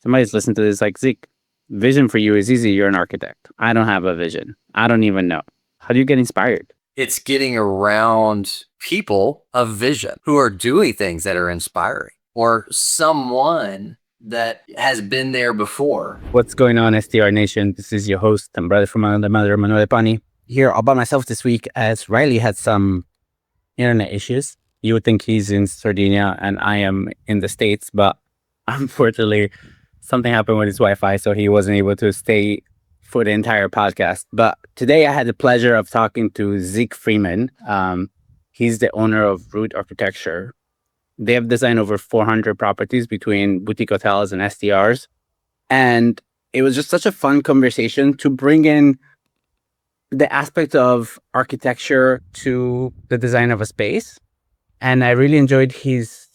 somebody's listening to this like, Zeke, vision for you is easy. You're an architect. I don't have a vision. I don't even know. How do you get inspired? It's getting around people of vision who are doing things that are inspiring, or someone that has been there before. What's going on, STR Nation? This is your host and brother from another mother, Manuel Pani, here all by myself this week as Riley had some internet issues. You would think he's in Sardinia and I am in the States, but unfortunately, something happened with his Wi-Fi, so he wasn't able to stay for the entire podcast. But today I had the pleasure of talking to Zeke Freeman. He's the owner of Root Architecture. They have designed over 400 properties between boutique hotels and STRs. And it was just such a fun conversation to bring in the aspect of architecture to the design of a space. And I really enjoyed his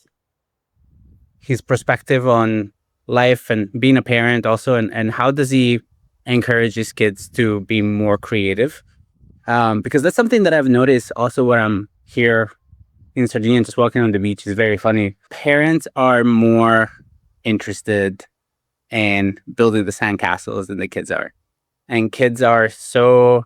perspective on life and being a parent also, and how does he encourage his kids to be more creative? Because that's something that I've noticed also when I'm here in Sardinia and just walking on the beach is very funny. Parents are more interested in building the sandcastles than the kids are. And kids are so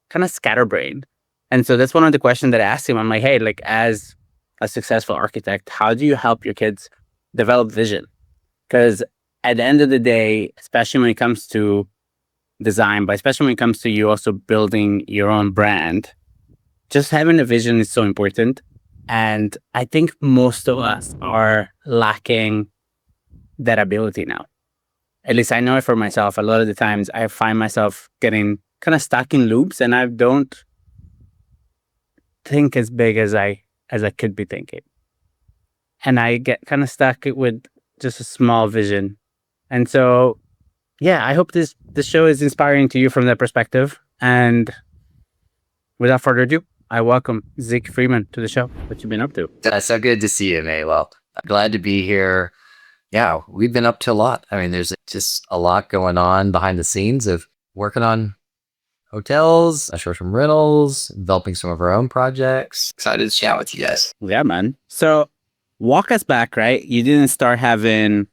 kind of scatterbrained. And so that's one of the questions that I asked him. I'm like, hey, like as a successful architect, how do you help your kids develop vision? Because at the end of the day, especially when it comes to design, but especially when it comes to you also building your own brand, just having a vision is so important. And I think most of us are lacking that ability now. At least I know it for myself. A lot of the times I find myself getting kind of stuck in loops and I don't think as big as I could be thinking. And I get kind of stuck with just a small vision. And so, yeah, I hope this show is inspiring to you from that perspective. And without further ado, I welcome Zeke Freeman to the show. What you been up to? That's so good to see you, May. Well, I'm glad to be here. Yeah, we've been up to a lot. I mean, there's just a lot going on behind the scenes of working on hotels, short-term rentals, developing some of our own projects. Excited to chat with you guys. Yeah, man. So walk us back, right? You didn't start having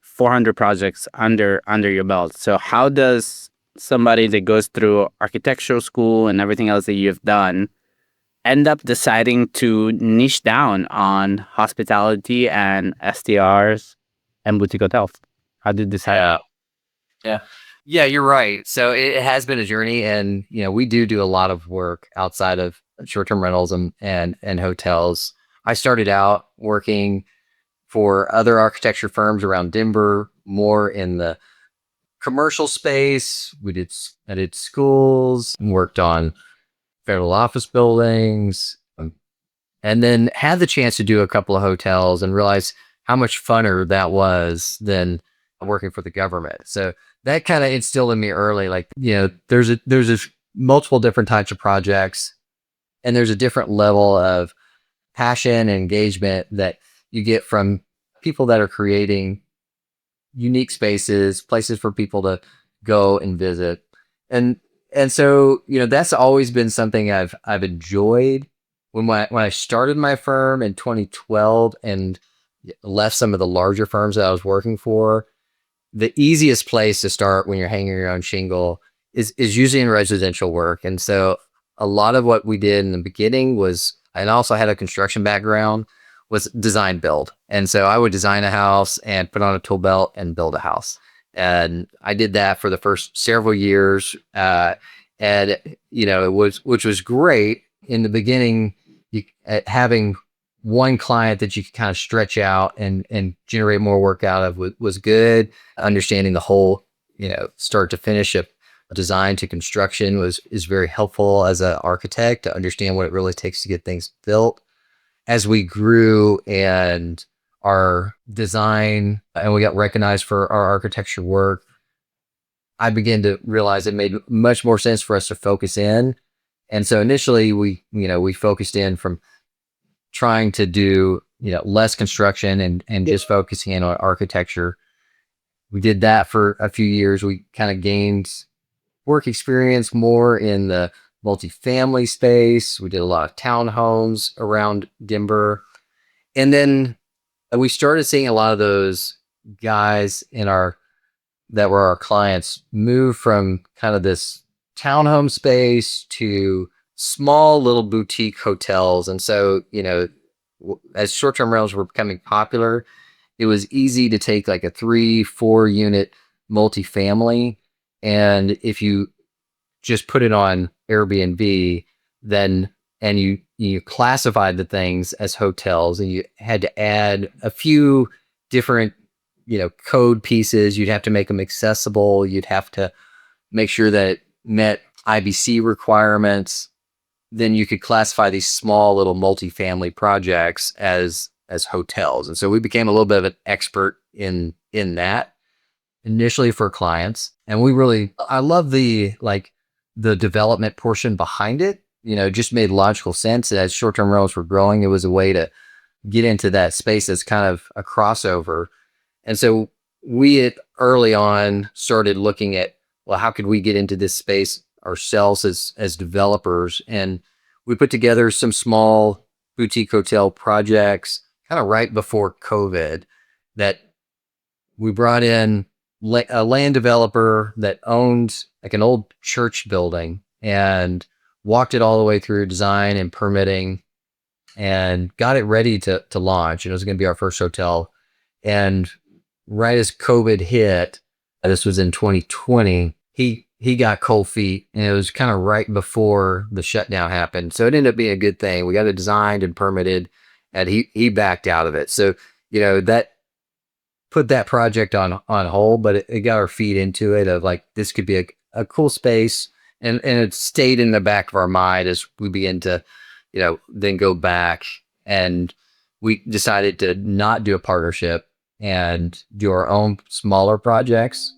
400 projects under your belt. So how does somebody that goes through architectural school and everything else that you've done end up deciding to niche down on hospitality and STRs and boutique hotels? How did this happen? Yeah, you're right. So it has been a journey, and we do a lot of work outside of short-term rentals and hotels. I started out working for other architecture firms around Denver, more in the commercial space. I did schools, worked on federal office buildings, and then had the chance to do a couple of hotels and realized how much funner that was than working for the government. So that kind of instilled in me early, like, there's multiple different types of projects, and there's a different level of passion and engagement that you get from people that are creating unique spaces, places for people to go and visit. And so, that's always been something I've enjoyed. When I started my firm in 2012 and left some of the larger firms that I was working for, the easiest place to start when you're hanging your own shingle is usually in residential work. And so a lot of what we did in the beginning was, and I also had a construction background, was design build. And so I would design a house and put on a tool belt and build a house. And I did that for the first several years. Which was great in the beginning, having one client that you could kind of stretch out and generate more work out of was good. Understanding the whole, start to finish of design to construction is very helpful as an architect to understand what it really takes to get things built. As we grew and our design and we got recognized for our architecture work, I began to realize it made much more sense for us to focus in. And so initially we focused in from trying to do, less construction and just focusing in on architecture. We did that for a few years. We kind of gained work experience more in the multifamily space. We did a lot of townhomes around Denver. And then we started seeing a lot of those guys in our that were our clients move from kind of this townhome space to small little boutique hotels. And so, as short-term rentals were becoming popular, it was easy to take like a 3-4 unit multifamily. And if you just put it on Airbnb, then and you classified the things as hotels, and you had to add a few different code pieces. You'd have to make them accessible. You'd have to make sure that it met IBC requirements. Then you could classify these small little multifamily projects as hotels. And so we became a little bit of an expert in that initially for clients. And I love the development portion behind it. Just made logical sense. As short-term rentals were growing, it was a way to get into that space that's kind of a crossover. And so we early on started looking at, well, how could we get into this space ourselves as developers? And we put together some small boutique hotel projects kind of right before COVID that we brought in a land developer that owned like an old church building and walked it all the way through design and permitting and got it ready to launch. And it was going to be our first hotel. And right as COVID hit, this was in 2020, he got cold feet, and it was kind of right before the shutdown happened. So it ended up being a good thing. We got it designed and permitted, and he backed out of it. So, that put that project on hold, but it got our feet into it of like, this could be a cool space. And it stayed in the back of our mind as we begin to, then go back, and we decided to not do a partnership and do our own smaller projects.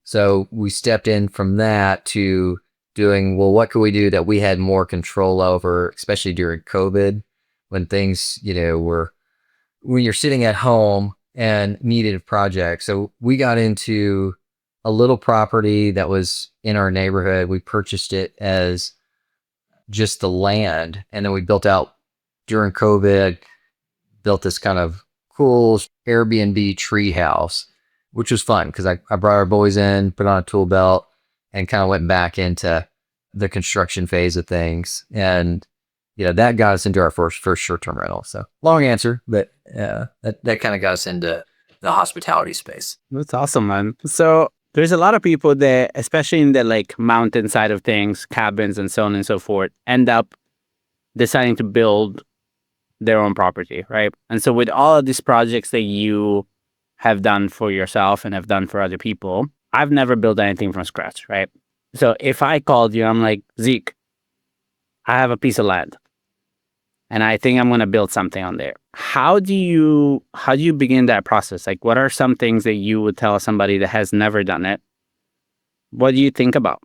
So we stepped in from that to doing, well, what could we do that we had more control over, especially during COVID, when things, when you're sitting at home and needed a project. So we got into a little property that was in our neighborhood. We purchased it as just the land, and then we built out during COVID, built this kind of cool Airbnb tree house, which was fun because I brought our boys in, put on a tool belt, and kind of went back into the construction phase of things. And that got us into our first short-term rental. So long answer, but that kind of got us into the hospitality space. That's awesome, man. So there's a lot of people that, especially in the like mountain side of things, cabins and so on and so forth, end up deciding to build their own property, right? And so with all of these projects that you have done for yourself and have done for other people, I've never built anything from scratch, right? So if I called you, I'm like, Zeke, I have a piece of land and I think I'm going to build something on there. How do you begin that process? Like, what are some things that you would tell somebody that has never done it? What do you think about?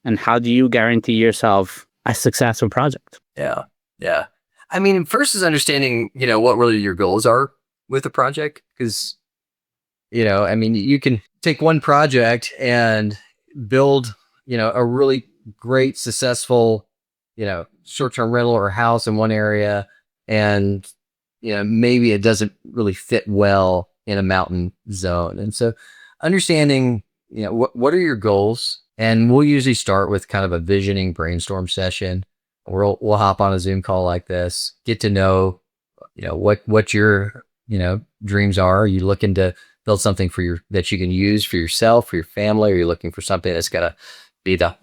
And how do you guarantee yourself a successful project? Yeah. Yeah. I mean, first is understanding, what really your goals are with the project. Because, you can take one project and build, a really great, successful, short-term rental or house in one area. And, maybe it doesn't really fit well in a mountain zone. And so understanding, what are your goals? And we'll usually start with kind of a visioning brainstorm session. We'll hop on a Zoom call like this, get to know, what your, dreams are. Are you looking to build something that you can use for yourself, for your family? Are you looking for something that's going to be the,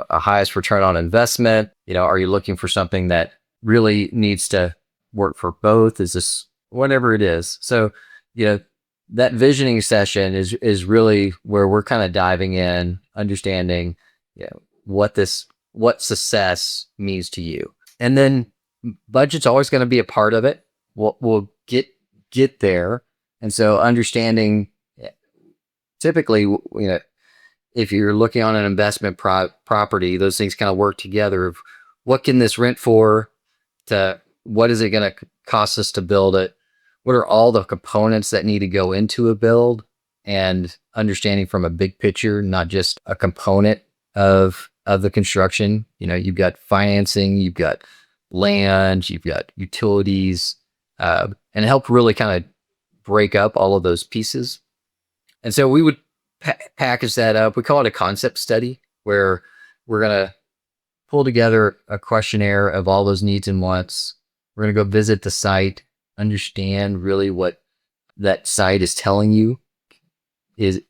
a highest return on investment? Are you looking for something that really needs to work for both? Is this whatever it is? So, that visioning session is really where we're kind of diving in, understanding, what success means to you. And then budget's always going to be a part of it. We'll get there. And so understanding, typically, if you're looking on an investment property, those things kind of work together. Of what can this rent for, to what is it going to cost us to build it? What are all the components that need to go into a build? And understanding from a big picture, not just a component of the construction. You've got financing, you've got land, you've got utilities, and help really kind of break up all of those pieces And so we would package that up. We call it a concept study, where we're going to pull together a questionnaire of all those needs and wants. We're going to go visit the site, understand really what that site is telling you is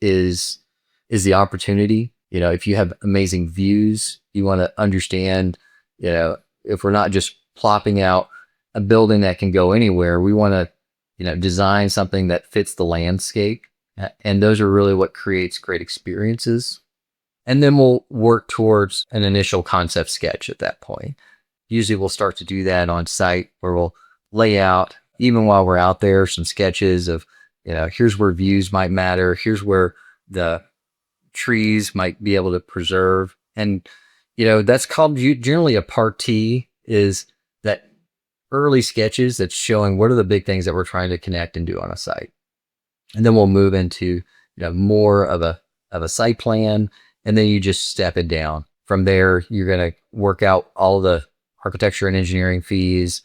the opportunity. If you have amazing views, you want to understand, if we're not just plopping out a building that can go anywhere, we want to, design something that fits the landscape. And those are really what creates great experiences. And then we'll work towards an initial concept sketch at that point. Usually we'll start to do that on site, where we'll lay out, even while we're out there, some sketches of, here's where views might matter. Here's where the trees might be able to preserve. And, that's called generally a partie, is that early sketches that's showing what are the big things that we're trying to connect and do on a site. And then we'll move into, more of a site plan. And then you just step it down. From there, you're going to work out all the architecture and engineering fees.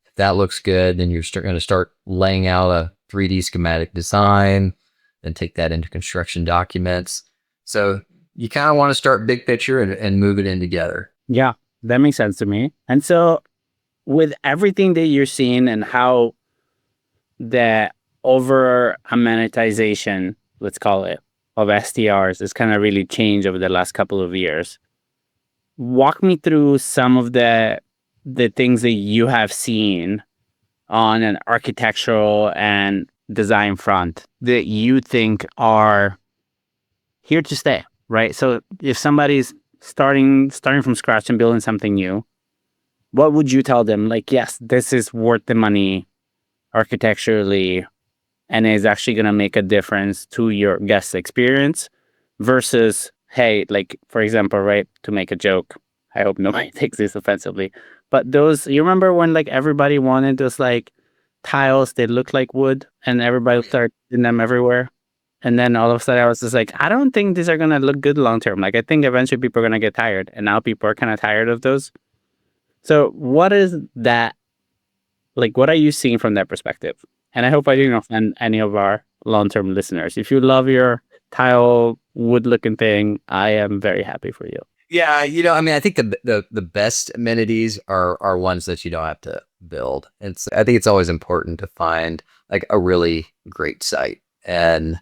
If that looks good, then you're going to start laying out a 3D schematic design, then take that into construction documents. So you kind of want to start big picture and move it in together. Yeah, that makes sense to me. And so with everything that you're seeing and how the over amenitization, let's call it, of STRs is kind of really changed over the last couple of years. Walk me through some of the things that you have seen on an architectural and design front that you think are here to stay, right? So if somebody's starting from scratch and building something new, what would you tell them? Like, yes, this is worth the money architecturally, and is actually going to make a difference to your guest experience, versus, hey, like, for example, right, to make a joke, I hope nobody takes this offensively, but those, you remember when like everybody wanted those like tiles that look like wood, and everybody started in them everywhere? And then all of a sudden I was just like, I don't think these are going to look good long term. Like, I think eventually people are going to get tired, and now people are kind of tired of those. So what is that? Like, what are you seeing from that perspective? And I hope I didn't offend any of our long-term listeners. If you love your tile wood-looking thing, I am very happy for you. Yeah, I think the best amenities are ones that you don't have to build. I think it's always important to find like a really great site, and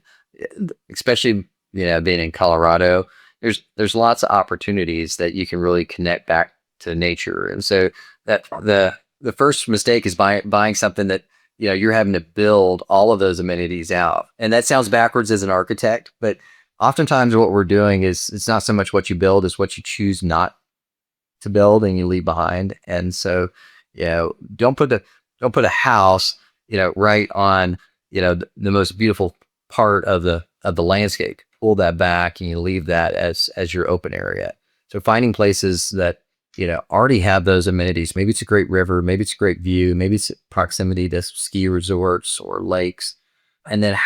especially being in Colorado, there's lots of opportunities that you can really connect back to nature. And so that the first mistake is buying something that you're having to build all of those amenities out. And that sounds backwards as an architect, but oftentimes what we're doing is, it's not so much what you build, it's what you choose not to build and you leave behind. And so, don't put a house, right on, the most beautiful part of the landscape. Pull that back and you leave that as your open area. So finding places that already have those amenities. Maybe it's a great river, maybe it's a great view, maybe it's proximity to ski resorts or lakes. And then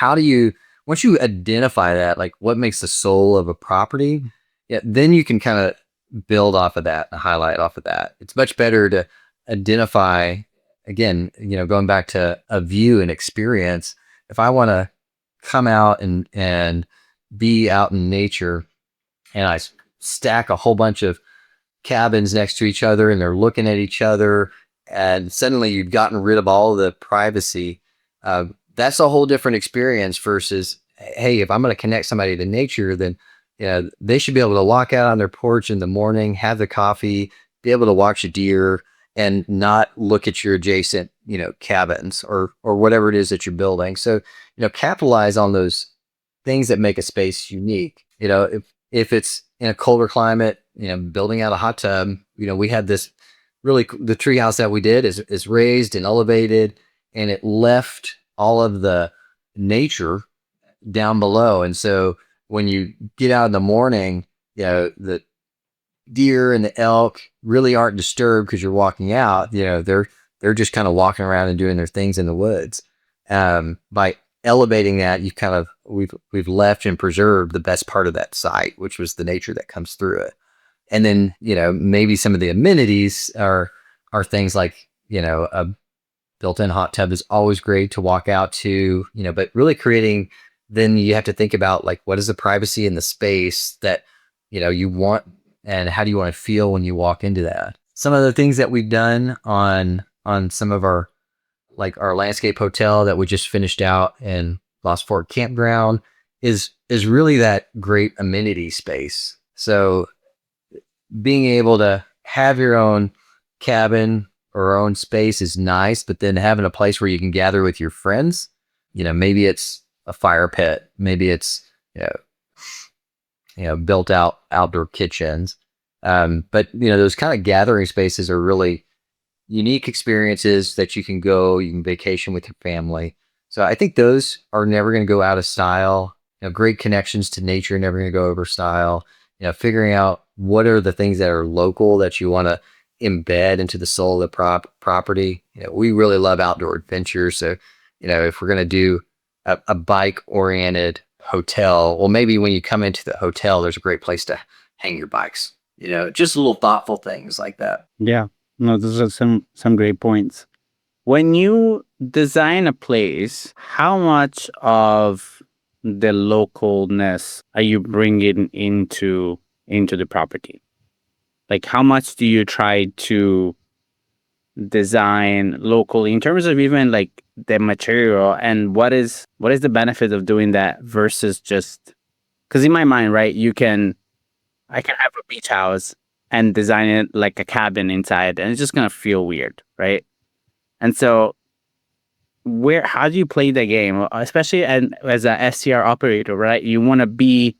once you identify that, like what makes the soul of a property, then you can kind of build off of that and highlight off of that. It's much better to identify, again, going back to a view and experience. If I want to come out and be out in nature, and I stack a whole bunch of cabins next to each other and they're looking at each other, and suddenly you've gotten rid of all of the privacy, that's a whole different experience versus, hey, if I'm going to connect somebody to nature, then they should be able to walk out on their porch in the morning, have the coffee, be able to watch a deer, and not look at your adjacent cabins or whatever it is that you're building. So capitalize on those things that make a space unique. If it's in a colder climate, building out a hot tub, we had this the tree house that we did is raised and elevated, and it left all of the nature down below. And so when you get out in the morning, the deer and the elk really aren't disturbed because you're walking out. They're just kind of walking around and doing their things in the woods. By elevating that, we've left and preserved the best part of that site, which was the nature that comes through it. And then, maybe some of the amenities are things like, a built-in hot tub is always great to walk out to, but really creating then you have to think about like, what is the privacy in the space that, you want, and how do you want to feel when you walk into that? Some of the things that we've done on some of our, like our landscape hotel that we just finished out in Lost Fork Campground, is really that great amenity space. So being able to have your own cabin or own space is nice, but then having a place where you can gather with your friends, maybe it's a fire pit, maybe it's, you know, built out outdoor kitchens. But those kind of gathering spaces are really unique experiences that you can vacation with your family. So I think those are never going to go out of style. Great connections to nature, never going to go over style. Figuring out what are the things that are local that you want to embed into the soul of the property. We really love outdoor adventures. So, if we're going to do a bike oriented hotel, well, maybe when you come into the hotel, there's a great place to hang your bikes, just little thoughtful things like that. Yeah. No, those are some great points. When you design a place, how much of the localness are you bringing into the property? Like, how much do you try to design locally in terms of even like the material, and what is the benefit of doing that versus just, because in my mind, right, I can have a beach house and design it like a cabin inside, and it's just gonna feel weird, right? And so how do you play the game, especially as a STR operator, right? You want to be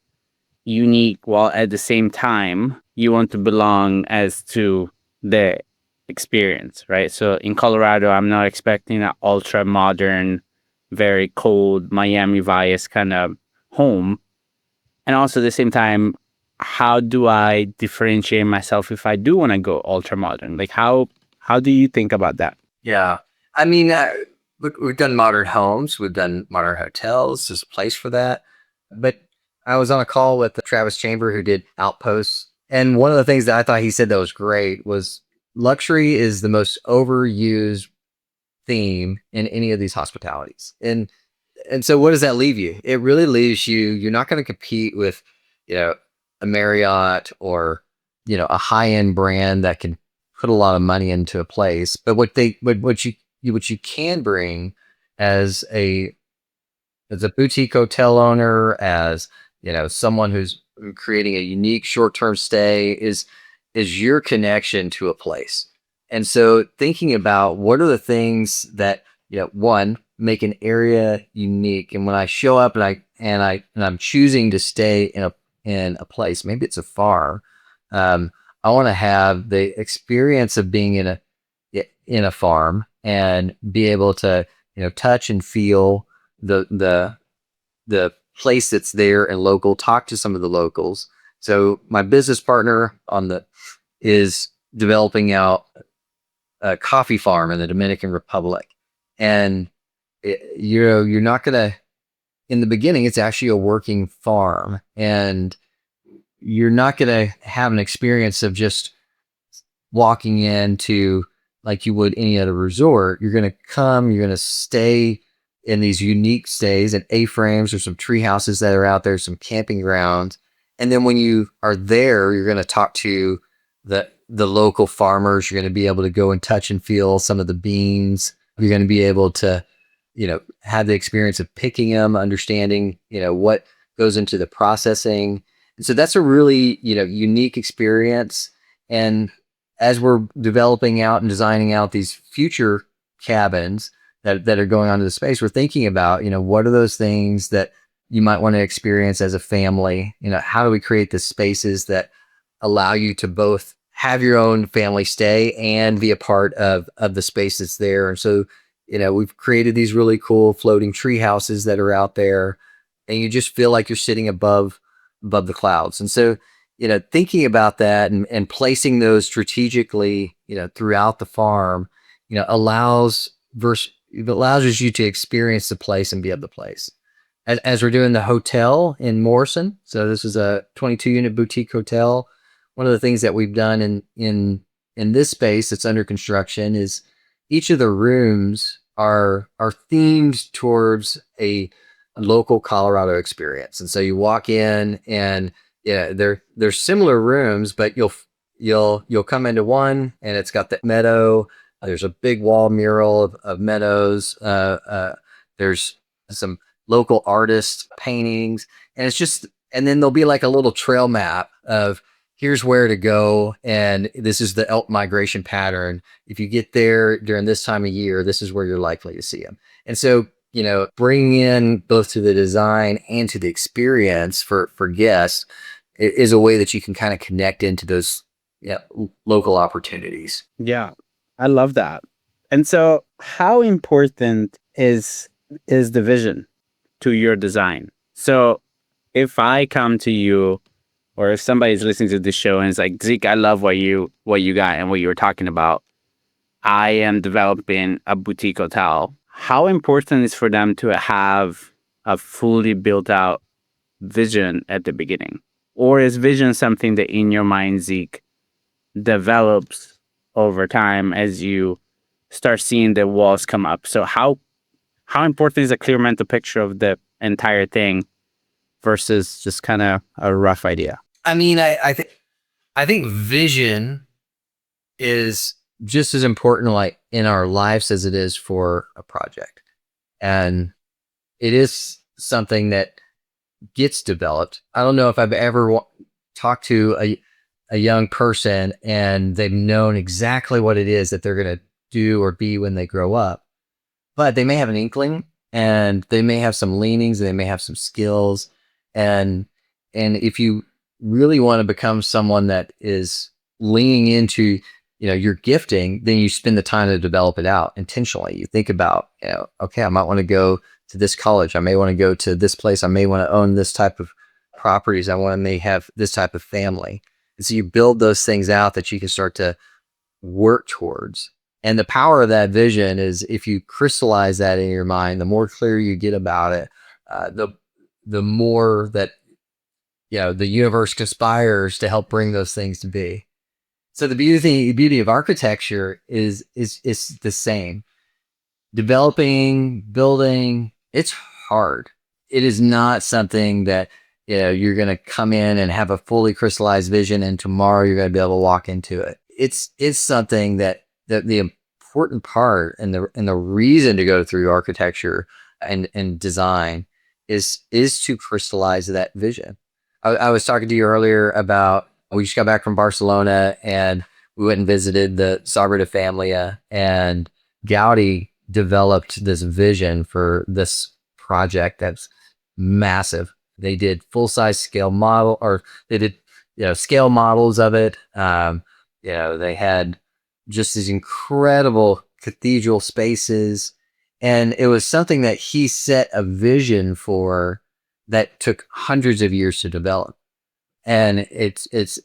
unique while at the same time you want to belong as to the experience, right? So in Colorado, I'm not expecting an ultra modern, very cold Miami Vice kind of home. And also at the same time, how do I differentiate myself if I do want to go ultra modern? Like how do you think about that? Yeah. I mean, look, we've done modern homes, we've done modern hotels. There's a place for that. But I was on a call with Travis Chamber, who did Outposts. And one of the things that I thought he said that was great was luxury is the most overused theme in any of these hospitalities. And so what does that leave you? It really leaves you're not going to compete with, a Marriott or, a high-end brand that can put a lot of money into a place. But what you can bring as a boutique hotel owner, as someone who's creating a unique short-term stay, is your connection to a place. And so thinking about what are the things that, one, make an area unique. And when I show up and I'm choosing to stay in a place, maybe it's a farm, I want to have the experience of being in a farm and be able to, touch and feel the place that's there and local, talk to some of the locals. So my business partner is developing out a coffee farm in the Dominican Republic. And you're not going to, in the beginning, it's actually a working farm, and you're not going to have an experience of just walking into like you would any other resort. You're going to stay in these unique stays and A-frames or some tree houses that are out there, some camping grounds. And then when you are there, you're going to talk to the local farmers. You're going to be able to go and touch and feel some of the beans. You're going to be able to, have the experience of picking them, understanding, what goes into the processing. And so that's a really, unique experience. And as we're developing out and designing out these future cabins that are going onto the space, we're thinking about, what are those things that you might want to experience as a family? How do we create the spaces that allow you to both have your own family stay and be a part of the space that's there? And so, we've created these really cool floating tree houses that are out there, and you just feel like you're sitting above the clouds. And so, thinking about that and placing those strategically, throughout the farm, allows you to experience the place and be of the place. As we're doing the hotel in Morrison, so this is a 22 unit boutique hotel. One of the things that we've done in this space that's under construction is each of the rooms are themed towards a local Colorado experience. And so you walk in, and yeah, they're similar rooms, but you'll come into one, and it's got the meadow. There's a big wall mural of meadows. There's some local artist paintings, and it's just, and then there'll be like a little trail map of here's where to go, and this is the elk migration pattern. If you get there during this time of year, this is where you're likely to see them. And so, bringing in both to the design and to the experience for guests is a way that you can kind of connect into those, local opportunities. Yeah, I love that. And so, how important is the vision to your design? So, if I come to you, or if somebody's listening to this show and it's like, Zeke, I love what you got and what you were talking about. I am developing a boutique hotel. How important is for them to have a fully built out vision at the beginning? Or is vision something that in your mind, Zeke, develops over time as you start seeing the walls come up? So how important is a clear mental picture of the entire thing versus just kind of a rough idea? I mean, I think vision is just as important, like in our lives, as it is for a project. And it is something that gets developed. I don't know if I've ever talked to a young person and they've known exactly what it is that they're going to do or be when they grow up, but they may have an inkling, and they may have some leanings, and they may have some skills. And if you really want to become someone that is leaning into, your gifting, then you spend the time to develop it out intentionally. You think about, okay, I might want to go to this college. I may want to go to this place. I may want to own this type of properties. May have this type of family. And so you build those things out that you can start to work towards. And the power of that vision is, if you crystallize that in your mind, the more clear you get about it, the more that, the universe conspires to help bring those things to be. So the beauty of architecture is the same. Developing, building, it's hard. It is not something that, you're going to come in and have a fully crystallized vision and tomorrow you're going to be able to walk into it. It's something that the important part and the reason to go through architecture and design is to crystallize that vision. I was talking to you earlier about, we just got back from Barcelona and we went and visited the Sagrada Familia, and Gaudi developed this vision for this project that's massive. They did full-size scale model, or they did, scale models of it. They had just these incredible cathedral spaces, and it was something that he set a vision for that took hundreds of years to develop. And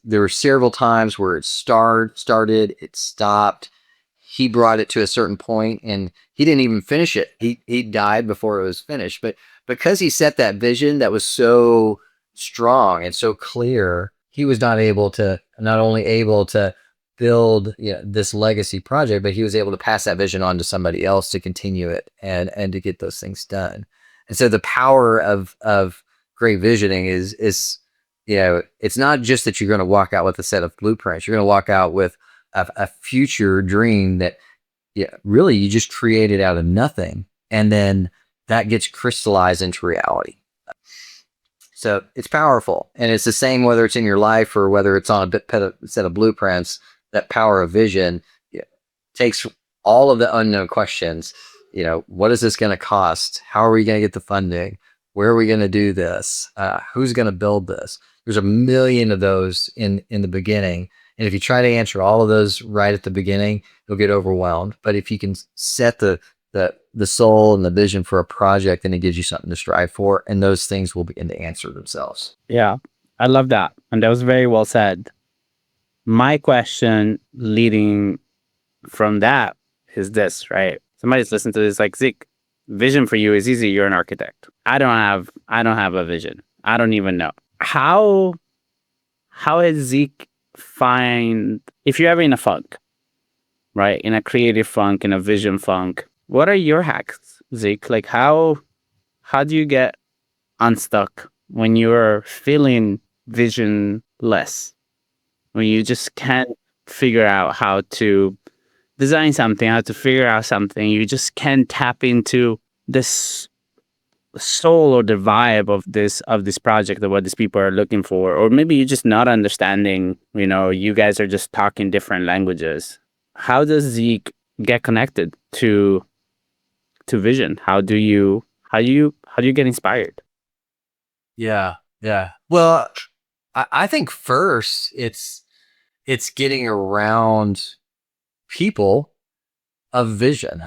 there were several times where it started, it stopped. He brought it to a certain point and he didn't even finish it. He died before it was finished. But because he set that vision that was so strong and so clear, he was not only able to build, this legacy project, but he was able to pass that vision on to somebody else to continue it and to get those things done. And so the power of great visioning is it's not just that you're going to walk out with a set of blueprints. You're going to walk out with a future dream that, really you just created out of nothing. And then that gets crystallized into reality. So it's powerful. And it's the same whether it's in your life or whether it's on a set of blueprints. That power of vision takes all of the unknown questions. What is this going to cost? How are we going to get the funding? Where are we going to do this? Who's going to build this? There's a million of those in the beginning. And if you try to answer all of those right at the beginning, you'll get overwhelmed. But if you can set the soul and the vision for a project, then it gives you something to strive for. And those things will begin to answer themselves. Yeah, I love that. And that was very well said. My question leading from that is this, right? Somebody's listening to this like, Zeke, vision for you is easy. You're an architect. I don't have a vision. I don't even know. How is Zeke find, if you're ever in a funk, right? In a creative funk, in a vision funk, what are your hacks, Zeke? Like how how do you get unstuck when you're feeling visionless, when you just can't figure out how to design something, how to figure out something, you just can't tap into this soul or the vibe of this project or what these people are looking for, or maybe you're just not understanding, you guys are just talking different languages. How does Zeke get connected to vision? How do you get inspired? Yeah. Yeah. Well, I think first it's getting around people of vision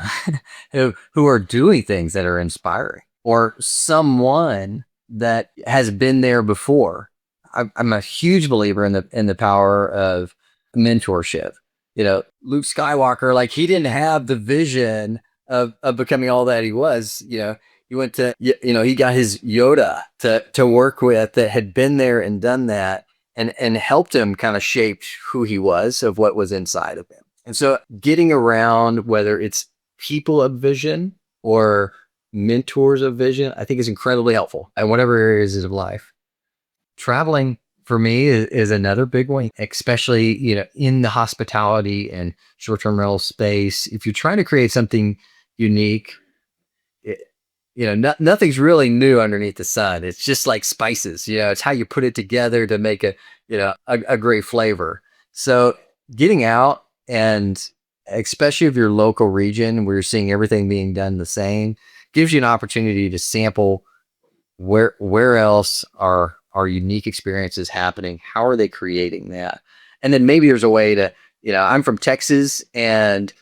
who are doing things that are inspiring, or someone that has been there before. I'm a huge believer in the power of mentorship. Luke Skywalker, like, he didn't have the vision of becoming all that he was. He went to, he got his Yoda to work with, that had been there and done that, and helped him kind of shape who he was, of what was inside of him. And so getting around, whether it's people of vision or mentors of vision, I think is incredibly helpful in whatever areas of life. Traveling for me is another big one, especially, in the hospitality and short-term rental space. If you're trying to create something unique, it, nothing's really new underneath the sun. It's just like spices. It's how you put it together to make a great flavor. So getting out, and especially if you're local region where you're seeing everything being done the same, gives you an opportunity to sample where else are unique experiences happening. How are they creating that? And then maybe there's a way to, I'm from Texas, and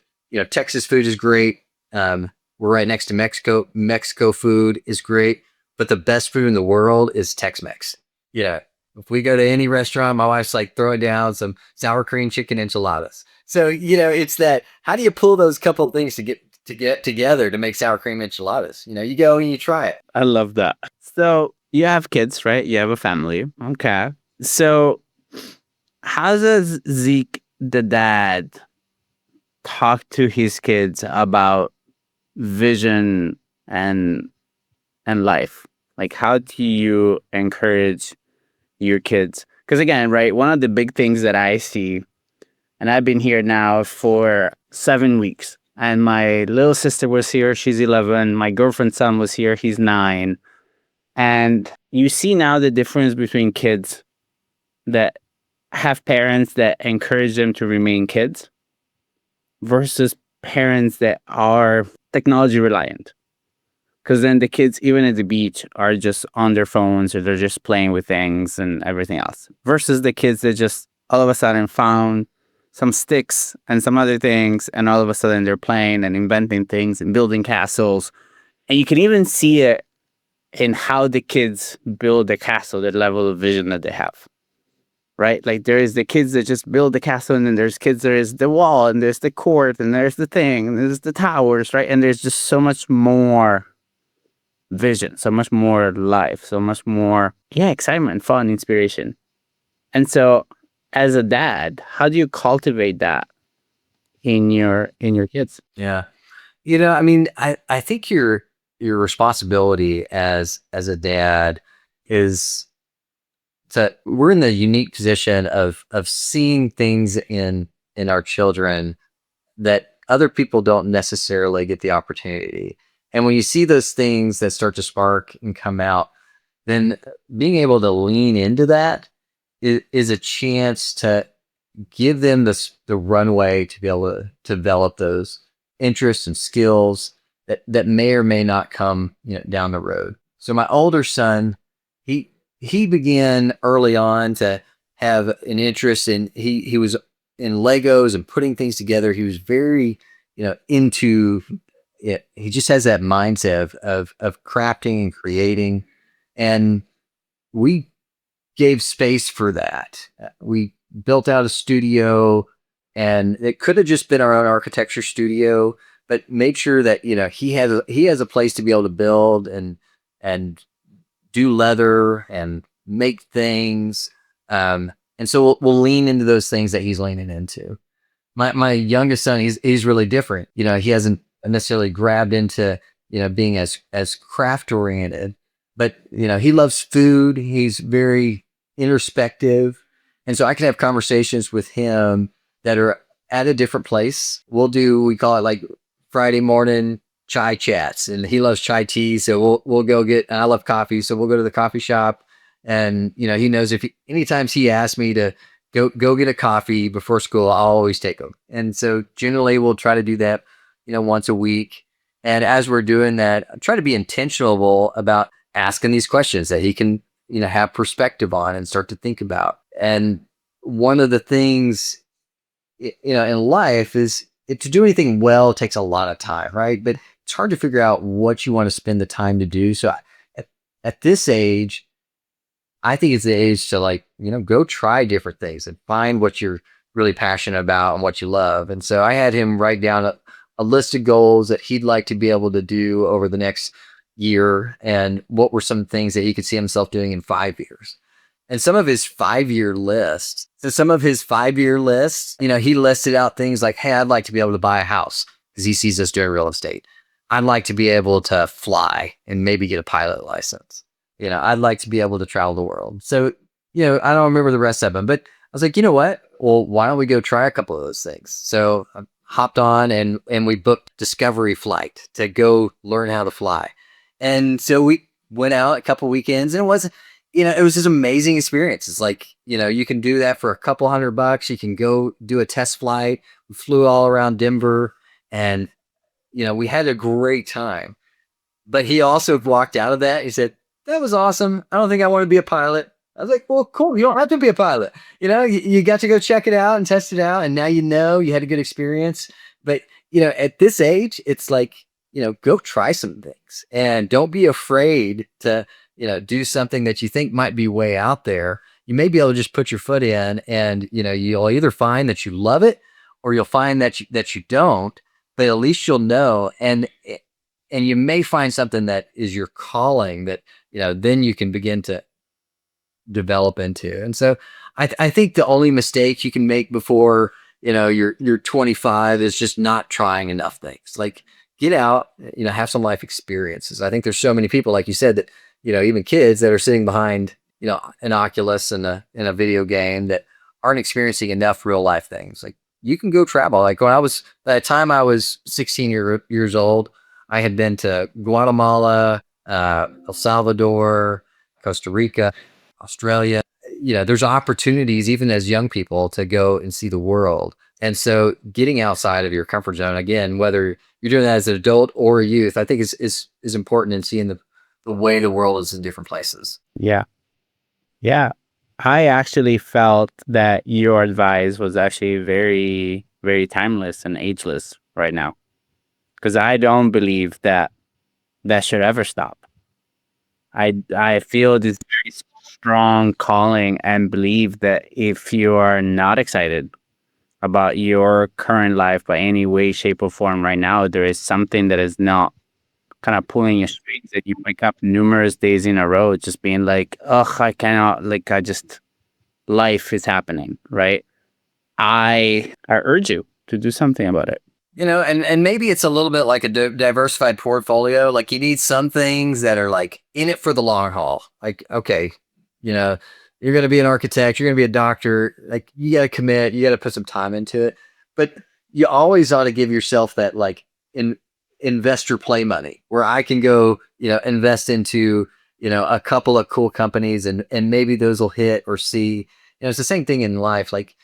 Texas food is great. We're right next to Mexico. Mexico food is great, but the best food in the world is Tex-Mex. If we go to any restaurant, my wife's like throwing down some sour cream chicken enchiladas. So, it's that, how do you pull those couple of things to get together to make sour cream enchiladas? You go and you try it. I love that. So you have kids, right? You have a family. Okay. So how does Zeke, the dad, talk to his kids about vision and life? Like, how do you encourage your kids? Because again, right, one of the big things that I see, and I've been here now for 7 weeks, and my little sister was here, she's 11. My girlfriend's son was here, he's 9. And you see now the difference between kids that have parents that encourage them to remain kids versus parents that are technology reliant. Because then the kids, even at the beach, are just on their phones, or they're just playing with things and everything else. Versus the kids that just all of a sudden found some sticks and some other things, and all of a sudden they're playing and inventing things and building castles. And you can even see it in how the kids build the castle, the level of vision that they have. Right? Like, there is the kids that just build the castle, and then there's kids, there is the wall, and there's the court, and there's the thing, and there's the towers, right? And there's just so much more vision, so much more life, so much more, excitement, fun, inspiration. And so, as a dad, how do you cultivate that in your kids? Yeah. I mean, I think your responsibility as a dad is that we're in the unique position of seeing things in our children that other people don't necessarily get the opportunity. And when you see those things that start to spark and come out, then being able to lean into that is a chance to give them the runway to be able to develop those interests and skills that may or may not come down the road. So my older son, he began early on to have an interest in, he was in Legos and putting things together. He was very into it. He just has that mindset of crafting and creating, and we gave space for that. We built out a studio, and it could have just been our own architecture studio, but made sure that he has a place to be able to build and do leather and make things. And so we'll lean into those things that he's leaning into. My youngest son, he's really different. He hasn't necessarily grabbed into being as craft oriented. But he loves food. He's very introspective, and so I can have conversations with him that are at a different place. We call it like Friday morning chai chats, and he loves chai tea, so we'll go get. And I love coffee, so we'll go to the coffee shop, and he knows anytime he asks me to go get a coffee before school, I'll always take him. And so generally we'll try to do that, once a week. And as we're doing that, I try to be intentional about asking these questions that he can, have perspective on and start to think about. And one of the things, in life is to do anything well takes a lot of time, right? But it's hard to figure out what you want to spend the time to do. So at this age, I think it's the age to go try different things and find what you're really passionate about and what you love. And so I had him write down a list of goals that he'd like to be able to do over the next year, and what were some things that he could see himself doing in 5 years. And some of his 5-year lists, he listed out things like, hey, I'd like to be able to buy a house because he sees us doing real estate. I'd like to be able to fly and maybe get a pilot license. I'd like to be able to travel the world. So, I don't remember the rest of them, but I was like, you know what? Well, why don't we go try a couple of those things? So I hopped on and we booked Discovery flight to go learn how to fly. And so we went out a couple weekends, and it was this amazing experience. It's like, you can do that for a couple $100. You can go do a test flight. We flew all around Denver, and, we had a great time. But he also walked out of that. He said, that was awesome. I don't think I want to be a pilot. I was like, well, cool. You don't have to be a pilot. You got to go check it out and test it out. And now you had a good experience. But, at this age, it's like, go try some things, and don't be afraid to, do something that you think might be way out there. You may be able to just put your foot in, and, you'll either find that you love it, or you'll find that you don't, but at least you'll know. And you may find something that is your calling that, then you can begin to develop into. And so I think the only mistake you can make before, you're 25 is just not trying enough things. Like, get out, have some life experiences. I think there's so many people, like you said, that, even kids that are sitting behind, an Oculus and a video game that aren't experiencing enough real life things. Like, you can go travel. Like, by the time I was 16 years old, I had been to Guatemala, El Salvador, Costa Rica, Australia. There's opportunities even as young people to go and see the world. And so getting outside of your comfort zone, again, whether you're doing that as an adult or a youth, I think is important in seeing the way the world is in different places. Yeah. Yeah. I actually felt that your advice was actually very, very timeless and ageless right now, because I don't believe that should ever stop. I feel this very strong calling and believe that if you are not excited about your current life by any way, shape, or form right now, there is something that is not kind of pulling your strings, that you wake up numerous days in a row just being like, ugh, I cannot, like, life is happening, right? I urge you to do something about it. And maybe it's a little bit like a diversified portfolio. Like, you need some things that are like in it for the long haul. Like, okay, you're going to be an architect, you're going to be a doctor. Like, you got to commit, you got to put some time into it. But you always ought to give yourself that, like, investor play money, where I can go, invest into, a couple of cool companies, and maybe those will hit or see. It's the same thing in life. Like,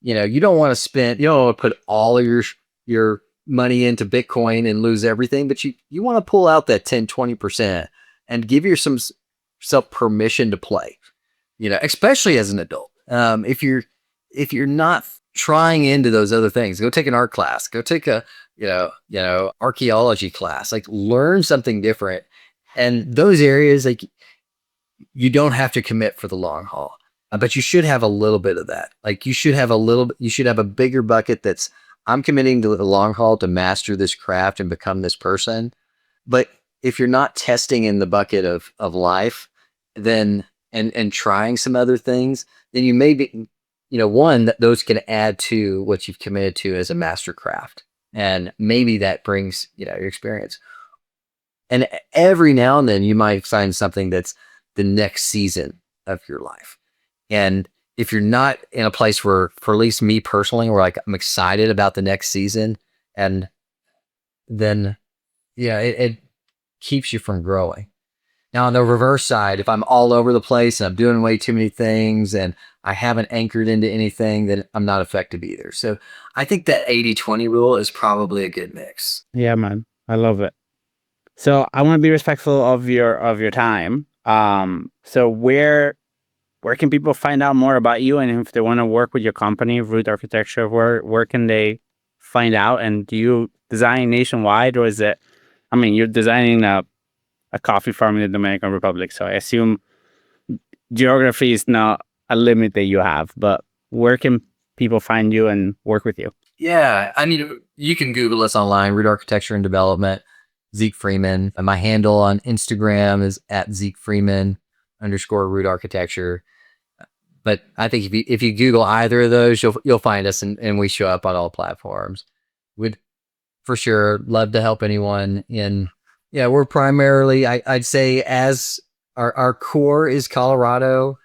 you don't want to put all of your money into Bitcoin and lose everything, but you want to pull out that 10-20% and give yourself permission to play, especially as an adult. If you're not trying into those other things, go take an art class, go take a, archaeology class, like, learn something different. And those areas, like, you don't have to commit for the long haul, but you should have a little bit of that. Like, you should have a bigger bucket that's, I'm committing to the long haul to master this craft and become this person. But if you're not testing in the bucket of life, then, and trying some other things, then you may be, one, that those can add to what you've committed to as a master craft. And maybe that brings, your experience. And every now and then you might find something that's the next season of your life. And if you're not in a place where, for at least me personally, where like I'm excited about the next season, and then yeah, it keeps you from growing. Now, on the reverse side, if I'm all over the place and I'm doing way too many things and I haven't anchored into anything, then I'm not effective either. So I think that 80-20 rule is probably a good mix. Yeah, man. I love it. So I want to be respectful of your time. So where can people find out more about you, and if they want to work with your company, Root Architecture, where can they find out? And do you design nationwide, or is it? I mean, you're designing a coffee farm in the Dominican Republic, so I assume geography is not a limit that you have. But where can people find you and work with you? Yeah, I mean, you can Google us online, Root Architecture and Development, Zeke Freeman. And my handle on Instagram is at Zeke Freeman _ Root Architecture. But I think if you Google either of those, you'll find us, and we show up on all platforms. We'd for sure love to help anyone in. Yeah, we're primarily, I'd say, as our core is Colorado.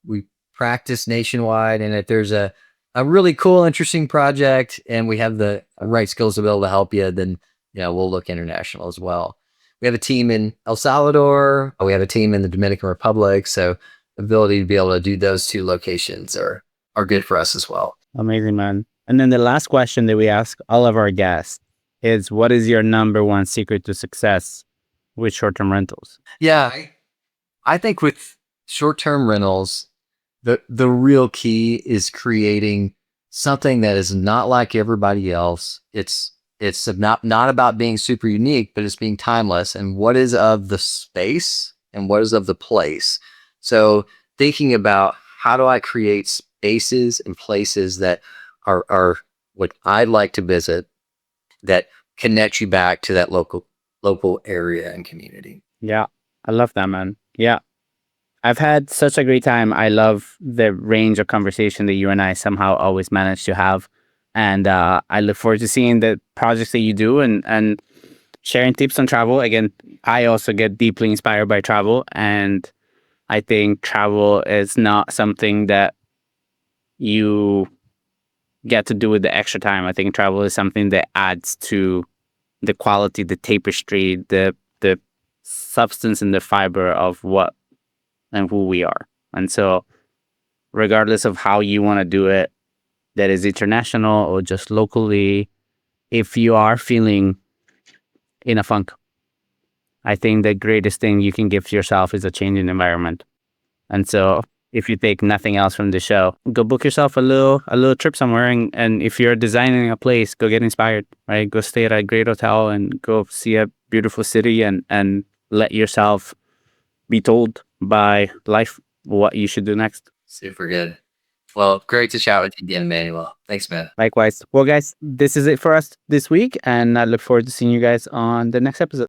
We practice nationwide, and if there's a really cool, interesting project and we have the right skills to be able to help you, then we'll look international as well. We have a team in El Salvador. We have a team in the Dominican Republic. So the ability to be able to do those two locations are good for us as well. Amazing, man. And then the last question that we ask all of our guests is, what is your number one secret to success with short-term rentals? Yeah, I think with short-term rentals, the real key is creating something that is not like everybody else. It's not about being super unique, but it's being timeless, and what is of the space and what is of the place. So thinking about, how do I create spaces and places that are what I'd like to visit, that connect you back to that local area and community. Yeah, I love that, man. Yeah. I've had such a great time. I love the range of conversation that you and I somehow always manage to have. And I look forward to seeing the projects that you do, and sharing tips on travel. Again, I also get deeply inspired by travel. And I think travel is not something that you get to do with the extra time. I think travel is something that adds to the quality, the tapestry, the substance and the fiber of what and who we are. And so, regardless of how you want to do it, that is international or just locally, if you are feeling in a funk, I think the greatest thing you can give to yourself is a change in environment. And so, if you take nothing else from the show, go book yourself a little trip somewhere, and if you're designing a place, go get inspired, right? Go stay at a great hotel and go see a beautiful city, and let yourself be told by life what you should do next. Super good. Well, great to chat with you again, Emmanuel. Thanks, man. Likewise. Well, guys, this is it for us this week, and I look forward to seeing you guys on the next episode.